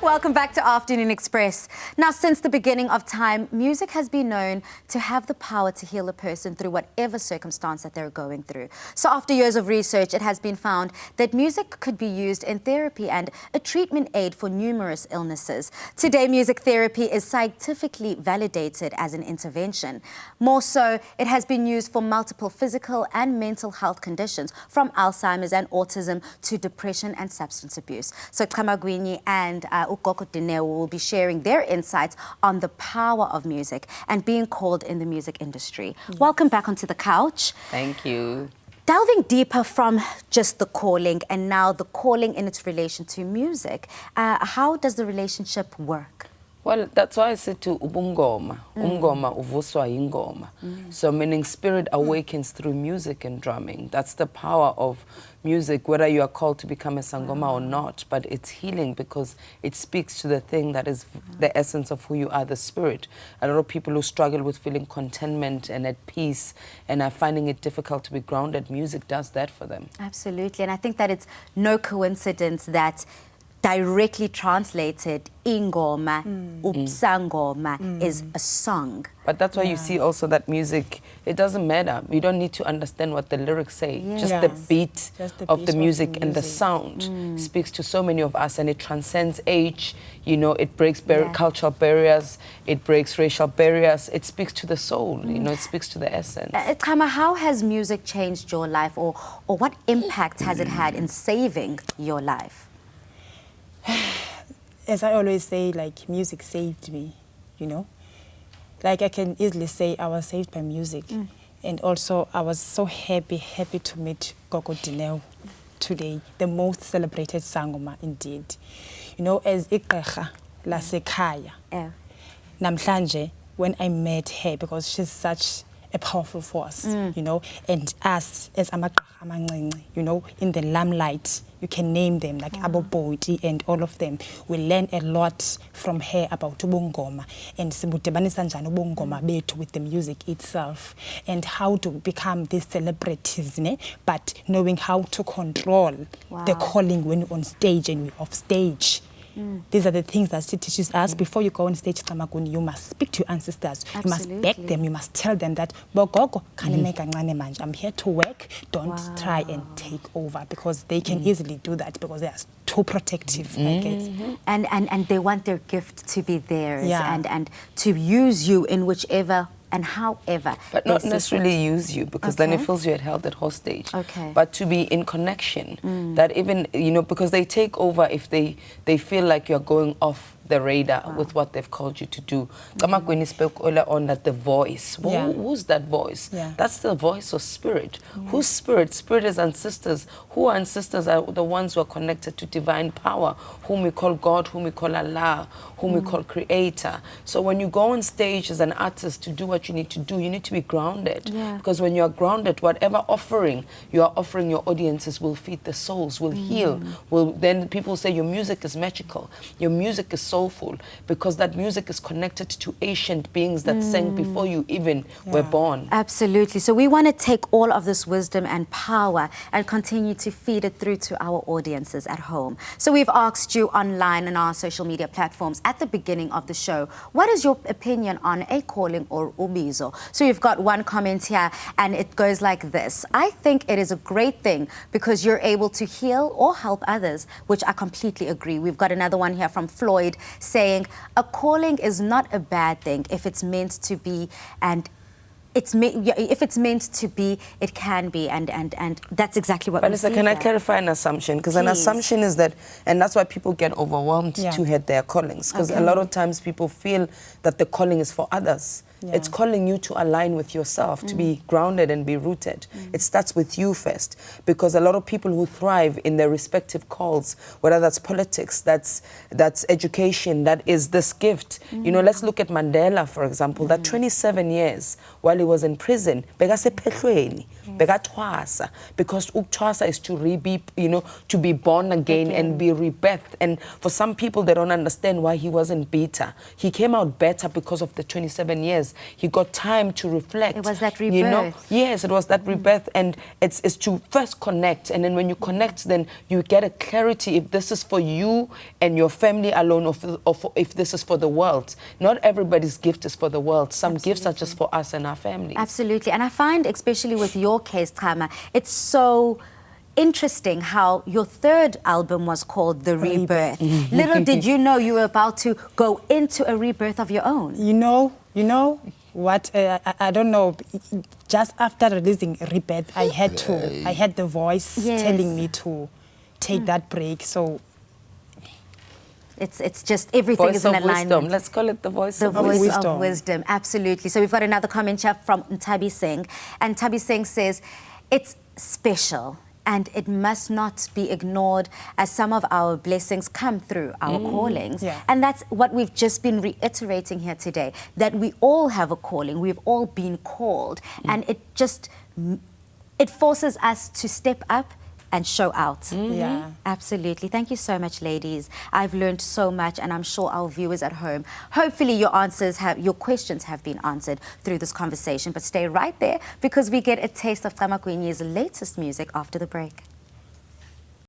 Welcome back to Afternoon Express. Now, since the beginning of time, music has been known to have the power to heal a person through whatever circumstance that they're going through. So after years of research, it has been found that music could be used in therapy and a treatment aid for numerous illnesses. Today, music therapy is scientifically validated as an intervention. More so, it has been used for multiple physical and mental health conditions, from Alzheimer's and autism to depression and substance abuse. So Cama Gwini and Gogo Dineo will be sharing their insights on the power of music and being called in the music industry. Yes. Welcome back onto the couch. Thank you. Delving deeper from just the calling and now the calling in its relation to music, how does the relationship work? Well, that's why I said to ubungoma, umgoma uvuswa ingoma. So meaning spirit awakens through music and drumming. That's the power of music, whether you are called to become a sangoma or not, but it's healing because it speaks to the thing that is the essence of who you are, the spirit. A lot of people who struggle with feeling contentment and at peace and are finding it difficult to be grounded, music does that for them. Absolutely, and I think that it's no coincidence that directly translated, ingoma, upsangoma is a song. But that's why you see also that music, it doesn't matter. You don't need to understand what the lyrics say. Just the beat of the music and the sound speaks to so many of us, and it transcends age. You know, it breaks cultural barriers, it breaks racial barriers. It speaks to the soul, you know, it speaks to the essence. Kama, how has music changed your life, or what impact has it had in saving your life? As I always say, like, music saved me, you know. Like, I can easily say I was saved by music. And also, I was so happy to meet Gogo Dineo today, the most celebrated sangoma indeed. You know, as Igqirha lasekhaya. Namhlanje, when I met her, because she's such a powerful force, you know, and us as amagqirha amancinci, you know, in the limelight, you can name them, like Aboboti and all of them. We learn a lot from her about ubungoma and sibudibanisa njani ubungoma bethu with the music itself, and how to become these celebrities, ne? But knowing how to control the calling when you're on stage and we're off stage. These are the things that she teaches us. Before you go on stage, Cama Gwini, you must speak to your ancestors. You must beg them. You must tell them that, Bogogo, I'm here to work. Don't try and take over, because they can easily do that because they are too protective, I guess. And they want their gift to be theirs and to use you in whichever and however. But not necessarily use you, because then it feels you had held that hostage. But to be in connection, that even, you know, because they take over if they feel like you're going off the radar with what they've called you to do. Cama Gwini spoke earlier on that the voice. Who's that voice? That's the voice of spirit. Whose spirit? Spirit is ancestors. Who are ancestors? Are the ones who are connected to divine power, whom we call God, whom we call Allah, whom we call Creator. So when you go on stage as an artist to do what you need to do, you need to be grounded. Because when you are grounded, whatever offering you are offering your audiences will feed the souls, will heal. Then people say your music is magical, your music is soulful, because that music is connected to ancient beings that sang before you even were born. Absolutely. So we want to take all of this wisdom and power and continue to feed it through to our audiences at home. So we've asked you online on our social media platforms at the beginning of the show, what is your opinion on a calling or ubizo? So you've got one comment here, and it goes like this: I think it is a great thing because you're able to heal or help others, which I completely agree. We've got another one here from Floyd saying, a calling is not a bad thing if it's meant to be, and if it's meant to be, it can be, and that's exactly what we see. Can I clarify an assumption? Because an assumption is that, and that's why people get overwhelmed to hit their callings, because a lot of times people feel that the calling is for others. It's calling you to align with yourself, to be grounded and be rooted. It starts with you first, because a lot of people who thrive in their respective calls, whether that's politics, that's education, that is this gift. You know, let's look at Mandela, for example, that 27 years while he was in prison, because uktwasa is to to be born again and be rebirthed. And for some people, they don't understand why he wasn't better. He came out better because of the 27 years he got time to reflect. It was that rebirth. You know? Yes, it was that rebirth, and it's to first connect, and then when you connect, then you get a clarity if this is for you and your family alone, or if this is for the world. Not everybody's gift is for the world. Some gifts are just for us and our families. Absolutely. And I find, especially with your case, Cama, it's so interesting how your third album was called The Rebirth. Little did you know you were about to go into a rebirth of your own. You know what, I don't know, just after releasing Rebirth, I had the voice telling me to take that break, so... It's just everything voice is in of alignment. Wisdom. Let's call it the voice of wisdom. The voice of wisdom, absolutely. So we've got another comment here from Tabi Singh, and Tabi Singh says, it's special and it must not be ignored as some of our blessings come through our callings. Yeah. And that's what we've just been reiterating here today, that we all have a calling, we've all been called, and it forces us to step up and show out. Yeah. Absolutely. Thank you so much, ladies. I've learned so much, and I'm sure our viewers at home, hopefully your questions have been answered through this conversation. But stay right there, because we get a taste of Cama Gwini's latest music after the break.